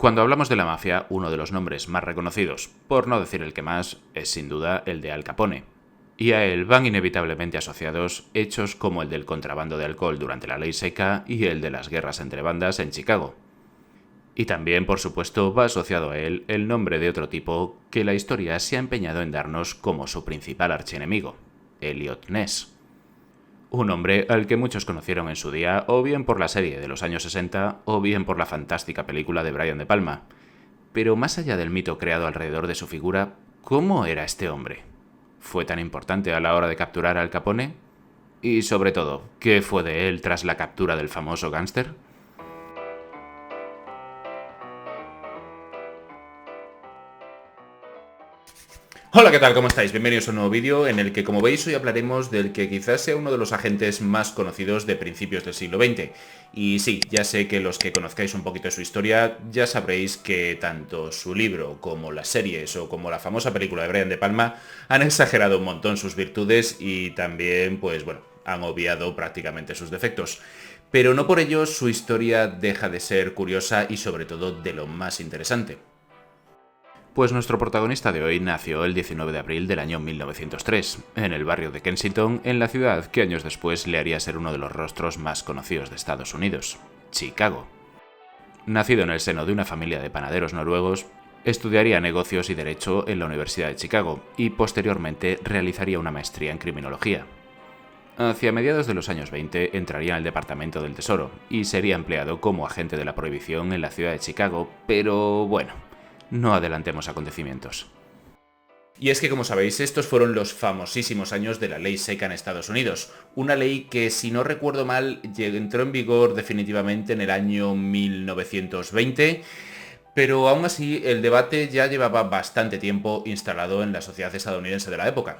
Cuando hablamos de la mafia, uno de los nombres más reconocidos, por no decir el que más, es sin duda el de Al Capone. Y a él van inevitablemente asociados hechos como el del contrabando de alcohol durante la ley seca y el de las guerras entre bandas en Chicago. Y también, por supuesto, va asociado a él el nombre de otro tipo que la historia se ha empeñado en darnos como su principal archienemigo, Eliot Ness. Un hombre al que muchos conocieron en su día o bien por la serie de los años 60 o bien por la fantástica película de Brian De Palma. Pero más allá del mito creado alrededor de su figura, ¿cómo era este hombre? ¿Fue tan importante a la hora de capturar a Al Capone? Y sobre todo, ¿qué fue de él tras la captura del famoso gángster? Hola, ¿qué tal? ¿Cómo estáis? Bienvenidos a un nuevo vídeo en el que, como veis, hoy hablaremos del que quizás sea uno de los agentes más conocidos de principios del siglo XX. Y sí, ya sé que los que conozcáis un poquito de su historia ya sabréis que tanto su libro como las series o como la famosa película de Brian De Palma han exagerado un montón sus virtudes y también, pues bueno, han obviado prácticamente sus defectos. Pero no por ello su historia deja de ser curiosa y sobre todo de lo más interesante. Pues nuestro protagonista de hoy nació el 19 de abril del año 1903, en el barrio de Kensington, en la ciudad que años después le haría ser uno de los rostros más conocidos de Estados Unidos, Chicago. Nacido en el seno de una familia de panaderos noruegos, estudiaría negocios y derecho en la Universidad de Chicago y posteriormente realizaría una maestría en criminología. Hacia mediados de los años 20 entraría en el Departamento del Tesoro y sería empleado como agente de la prohibición en la ciudad de Chicago, pero bueno, no adelantemos acontecimientos. Y es que, como sabéis, estos fueron los famosísimos años de la ley seca en Estados Unidos. Una ley que, si no recuerdo mal, entró en vigor definitivamente en el año 1920, pero aún así el debate ya llevaba bastante tiempo instalado en la sociedad estadounidense de la época.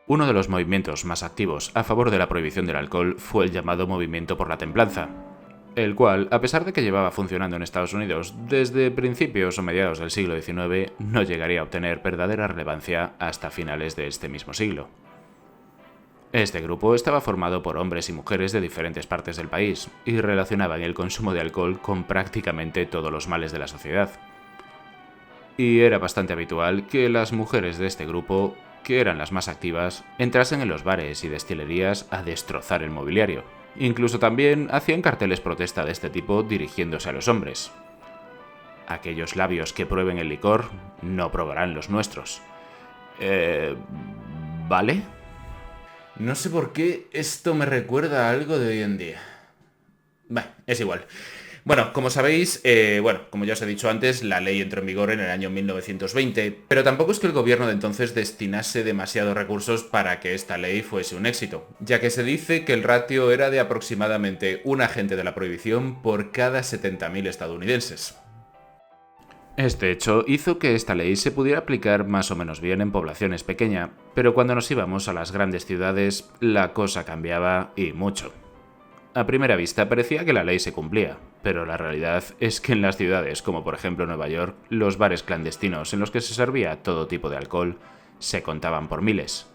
Uno de los movimientos más activos a favor de la prohibición del alcohol fue el llamado Movimiento por la Templanza, el cual, a pesar de que llevaba funcionando en Estados Unidos desde principios o mediados del siglo XIX, no llegaría a obtener verdadera relevancia hasta finales de este mismo siglo. Este grupo estaba formado por hombres y mujeres de diferentes partes del país y relacionaban el consumo de alcohol con prácticamente todos los males de la sociedad. Y era bastante habitual que las mujeres de este grupo, que eran las más activas, entrasen en los bares y destilerías a destrozar el mobiliario. Incluso también hacían carteles protesta de este tipo dirigiéndose a los hombres. Aquellos labios que prueben el licor no probarán los nuestros. ¿Vale? No sé por qué esto me recuerda a algo de hoy en día. Bah, es igual. Bueno, como sabéis, como ya os he dicho antes, la ley entró en vigor en el año 1920, pero tampoco es que el gobierno de entonces destinase demasiados recursos para que esta ley fuese un éxito, ya que se dice que el ratio era de aproximadamente un agente de la prohibición por cada 70.000 estadounidenses. Este hecho hizo que esta ley se pudiera aplicar más o menos bien en poblaciones pequeñas, pero cuando nos íbamos a las grandes ciudades, la cosa cambiaba y mucho. A primera vista parecía que la ley se cumplía, pero la realidad es que en las ciudades, como por ejemplo Nueva York, los bares clandestinos en los que se servía todo tipo de alcohol se contaban por miles.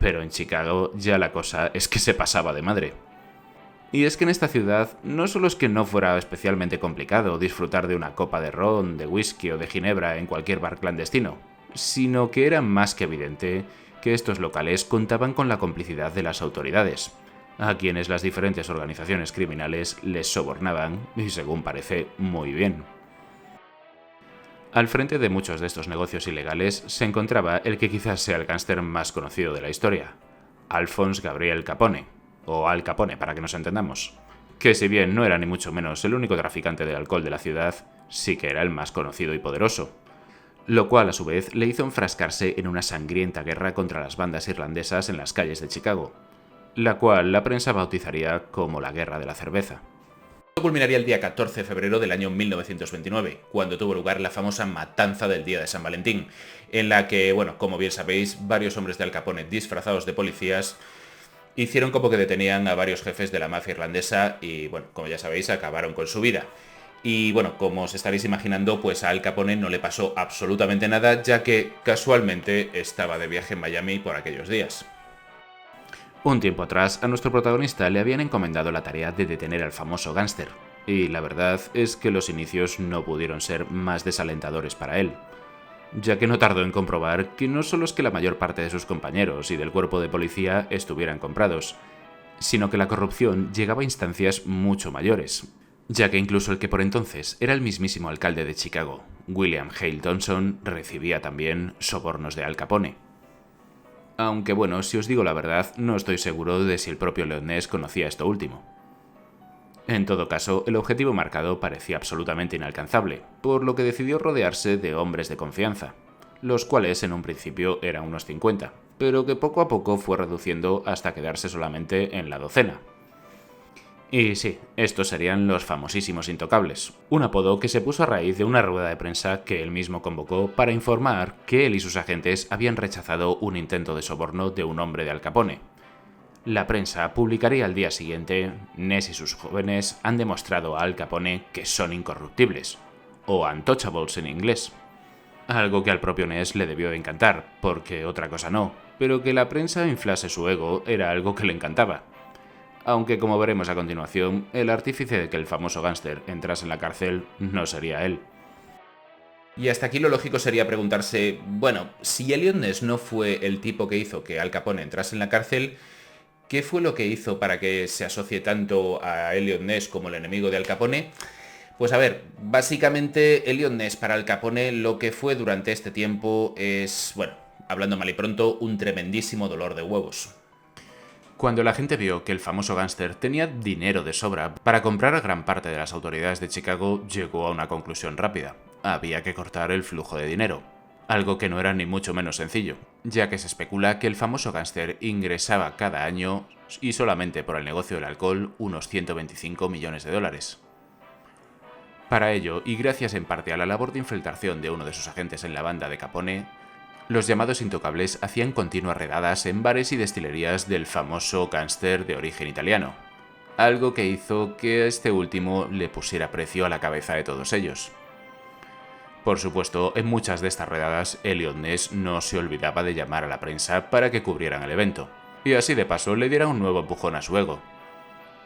Pero en Chicago ya la cosa es que se pasaba de madre. Y es que en esta ciudad no solo es que no fuera especialmente complicado disfrutar de una copa de ron, de whisky o de ginebra en cualquier bar clandestino, sino que era más que evidente que estos locales contaban con la complicidad de las autoridades, a quienes las diferentes organizaciones criminales les sobornaban, y según parece, muy bien. Al frente de muchos de estos negocios ilegales se encontraba el que quizás sea el gángster más conocido de la historia, Alphonse Gabriel Capone, o Al Capone para que nos entendamos, que si bien no era ni mucho menos el único traficante de alcohol de la ciudad, sí que era el más conocido y poderoso, lo cual a su vez le hizo enfrascarse en una sangrienta guerra contra las bandas irlandesas en las calles de Chicago, la cual la prensa bautizaría como la Guerra de la Cerveza. Esto culminaría el día 14 de febrero del año 1929, cuando tuvo lugar la famosa matanza del día de San Valentín, en la que, como bien sabéis, varios hombres de Al Capone disfrazados de policías hicieron como que detenían a varios jefes de la mafia irlandesa y, como ya sabéis, acabaron con su vida. Y como os estaréis imaginando, pues a Al Capone no le pasó absolutamente nada, ya que casualmente estaba de viaje en Miami por aquellos días. Un tiempo atrás, a nuestro protagonista le habían encomendado la tarea de detener al famoso gángster, Y la verdad es que los inicios no pudieron ser más desalentadores para él, ya que no tardó en comprobar que no solo es que la mayor parte de sus compañeros y del cuerpo de policía estuvieran comprados, sino que la corrupción llegaba a instancias mucho mayores, ya que incluso el que por entonces era el mismísimo alcalde de Chicago, William Hale Thompson, recibía también sobornos de Al Capone. Aunque bueno, si os digo la verdad, no estoy seguro de si el propio Leon Ness conocía esto último. En todo caso, el objetivo marcado parecía absolutamente inalcanzable, por lo que decidió rodearse de hombres de confianza, los cuales en un principio eran unos 50, pero que poco a poco fue reduciendo hasta quedarse solamente en la docena. Y sí, estos serían los famosísimos intocables, un apodo que se puso a raíz de una rueda de prensa que él mismo convocó para informar que él y sus agentes habían rechazado un intento de soborno de un hombre de Al Capone. La prensa publicaría al día siguiente: Ness y sus jóvenes han demostrado a Al Capone que son incorruptibles, o untouchables en inglés. Algo que al propio Ness le debió de encantar, porque otra cosa no, pero que la prensa inflase su ego era algo que le encantaba. Aunque, como veremos a continuación, el artífice de que el famoso gángster entrase en la cárcel no sería él. Y hasta aquí lo lógico sería preguntarse, bueno, si Eliot Ness no fue el tipo que hizo que Al Capone entrase en la cárcel, ¿qué fue lo que hizo para que se asocie tanto a Eliot Ness como el enemigo de Al Capone? Pues a ver, básicamente Eliot Ness para Al Capone lo que fue durante este tiempo es, bueno, hablando mal y pronto, un tremendísimo dolor de huevos. Cuando la gente vio que el famoso gángster tenía dinero de sobra para comprar a gran parte de las autoridades de Chicago, llegó a una conclusión rápida: había que cortar el flujo de dinero. Algo que no era ni mucho menos sencillo, ya que se especula que el famoso gángster ingresaba cada año, y solamente por el negocio del alcohol, unos 125 millones de dólares. Para ello, y gracias en parte a la labor de infiltración de uno de sus agentes en la banda de Capone, los llamados intocables hacían continuas redadas en bares y destilerías del famoso gángster de origen italiano, algo que hizo que este último le pusiera precio a la cabeza de todos ellos. Por supuesto, en muchas de estas redadas, Eliot Ness no se olvidaba de llamar a la prensa para que cubrieran el evento, y así de paso le diera un nuevo empujón a su ego.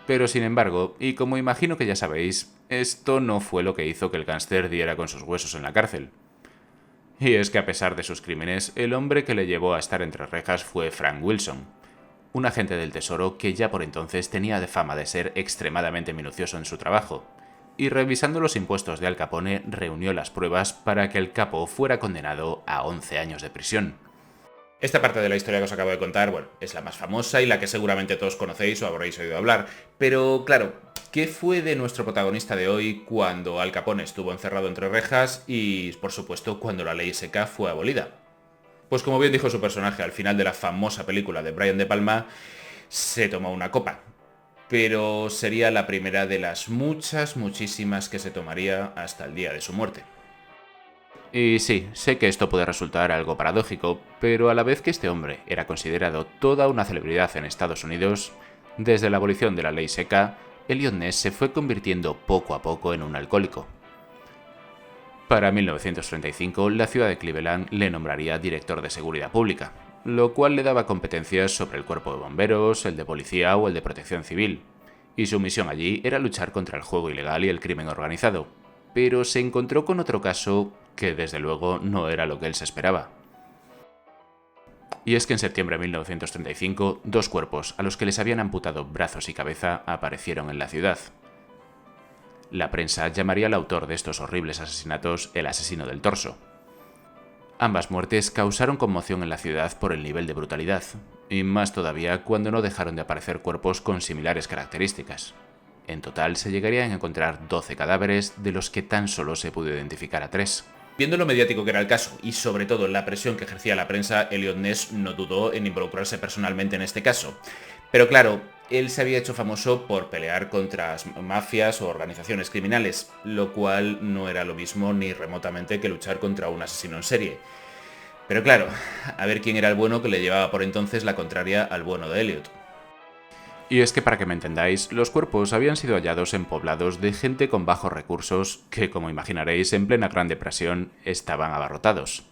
Pero sin embargo, y como imagino que ya sabéis, esto no fue lo que hizo que el gángster diera con sus huesos en la cárcel. Y es que a pesar de sus crímenes, el hombre que le llevó a estar entre rejas fue Frank Wilson, un agente del Tesoro que ya por entonces tenía de fama de ser extremadamente minucioso en su trabajo, y revisando los impuestos de Al Capone reunió las pruebas para que el capo fuera condenado a 11 años de prisión. Esta parte de la historia que os acabo de contar, bueno, es la más famosa y la que seguramente todos conocéis o habréis oído hablar, pero claro, ¿qué fue de nuestro protagonista de hoy cuando Al Capone estuvo encerrado entre rejas y, por supuesto, cuando la ley seca fue abolida? Pues como bien dijo su personaje al final de la famosa película de Brian De Palma, se tomó una copa, pero sería la primera de las muchísimas que se tomaría hasta el día de su muerte. Y sí, sé que esto puede resultar algo paradójico, pero a la vez que este hombre era considerado toda una celebridad en Estados Unidos, desde la abolición de la ley seca, Eliot Ness se fue convirtiendo poco a poco en un alcohólico. Para 1935, la ciudad de Cleveland le nombraría director de seguridad pública, lo cual le daba competencias sobre el cuerpo de bomberos, el de policía o el de protección civil, y su misión allí era luchar contra el juego ilegal y el crimen organizado. Pero se encontró con otro caso que desde luego no era lo que él se esperaba. Y es que en septiembre de 1935, dos cuerpos a los que les habían amputado brazos y cabeza aparecieron en la ciudad. La prensa llamaría al autor de estos horribles asesinatos el asesino del torso. Ambas muertes causaron conmoción en la ciudad por el nivel de brutalidad, y más todavía cuando no dejaron de aparecer cuerpos con similares características. En total se llegarían a encontrar 12 cadáveres, de los que tan solo se pudo identificar a 3. Viendo lo mediático que era el caso, y sobre todo la presión que ejercía la prensa, Eliot Ness no dudó en involucrarse personalmente en este caso. Pero claro, él se había hecho famoso por pelear contra mafias o organizaciones criminales, lo cual no era lo mismo ni remotamente que luchar contra un asesino en serie. Pero claro, a ver quién era el bueno que le llevaba por entonces la contraria al bueno de Eliot. Y es que para que me entendáis, los cuerpos habían sido hallados en poblados de gente con bajos recursos que, como imaginaréis, en plena Gran Depresión estaban abarrotados.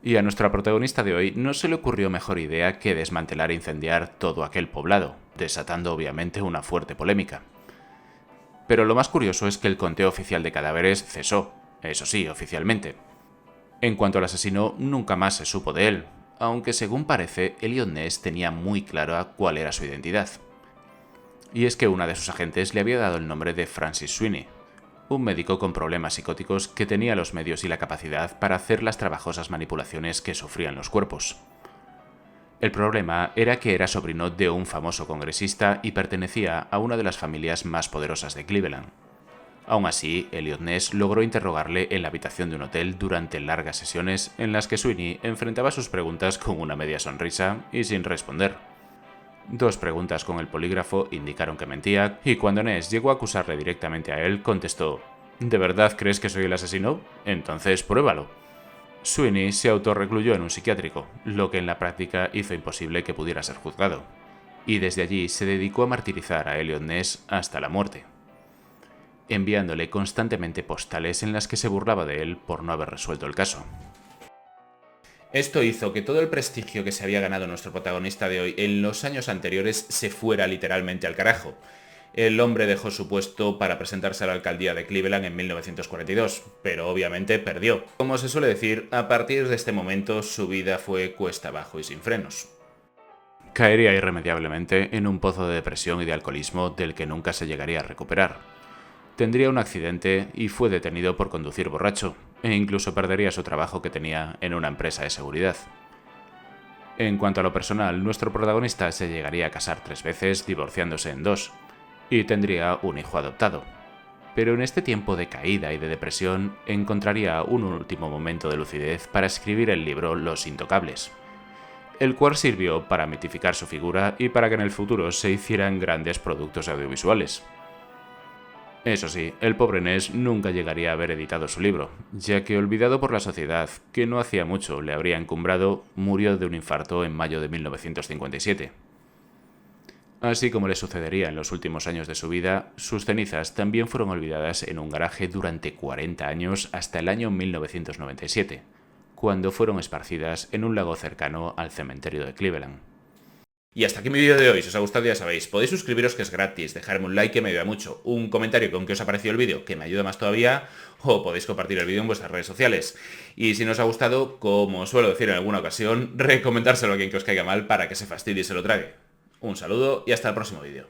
Y a nuestra protagonista de hoy no se le ocurrió mejor idea que desmantelar e incendiar todo aquel poblado, desatando obviamente una fuerte polémica. Pero lo más curioso es que el conteo oficial de cadáveres cesó, eso sí, oficialmente. En cuanto al asesino, nunca más se supo de él, aunque según parece, Elliot Ness tenía muy claro cuál era su identidad. Y es que una de sus agentes le había dado el nombre de Francis Sweeney, un médico con problemas psicóticos que tenía los medios y la capacidad para hacer las trabajosas manipulaciones que sufrían los cuerpos. El problema era que era sobrino de un famoso congresista y pertenecía a una de las familias más poderosas de Cleveland. Aún así, Elliot Ness logró interrogarle en la habitación de un hotel durante largas sesiones en las que Sweeney enfrentaba sus preguntas con una media sonrisa y sin responder. 2 preguntas con el polígrafo indicaron que mentía, y cuando Ness llegó a acusarle directamente a él, contestó: ¿De verdad crees que soy el asesino? Entonces pruébalo. Sweeney se autorrecluyó en un psiquiátrico, lo que en la práctica hizo imposible que pudiera ser juzgado, y desde allí se dedicó a martirizar a Elliot Ness hasta la muerte, enviándole constantemente postales en las que se burlaba de él por no haber resuelto el caso. Esto hizo que todo el prestigio que se había ganado nuestro protagonista de hoy en los años anteriores se fuera literalmente al carajo. El hombre dejó su puesto para presentarse a la alcaldía de Cleveland en 1942, pero obviamente perdió. Como se suele decir, a partir de este momento su vida fue cuesta abajo y sin frenos. Caería irremediablemente en un pozo de depresión y de alcoholismo del que nunca se llegaría a recuperar. Tendría un accidente y fue detenido por conducir borracho, e incluso perdería su trabajo que tenía en una empresa de seguridad. En cuanto a lo personal, nuestro protagonista se llegaría a casar 3 veces, divorciándose en 2, y tendría un hijo adoptado. Pero en este tiempo de caída y de depresión, encontraría un último momento de lucidez para escribir el libro Los Intocables, el cual sirvió para mitificar su figura y para que en el futuro se hicieran grandes productos audiovisuales. Eso sí, el pobre Ness nunca llegaría a haber editado su libro, ya que, olvidado por la sociedad, que no hacía mucho le habría encumbrado, murió de un infarto en mayo de 1957. Así como le sucedería en los últimos años de su vida, sus cenizas también fueron olvidadas en un garaje durante 40 años hasta el año 1997, cuando fueron esparcidas en un lago cercano al cementerio de Cleveland. Y hasta aquí mi vídeo de hoy. Si os ha gustado ya sabéis, podéis suscribiros que es gratis, dejarme un like que me ayuda mucho, un comentario con qué os ha parecido el vídeo que me ayuda más todavía, o podéis compartir el vídeo en vuestras redes sociales. Y si no os ha gustado, como suelo decir en alguna ocasión, recomendárselo a quien que os caiga mal para que se fastidie y se lo trague. Un saludo y hasta el próximo vídeo.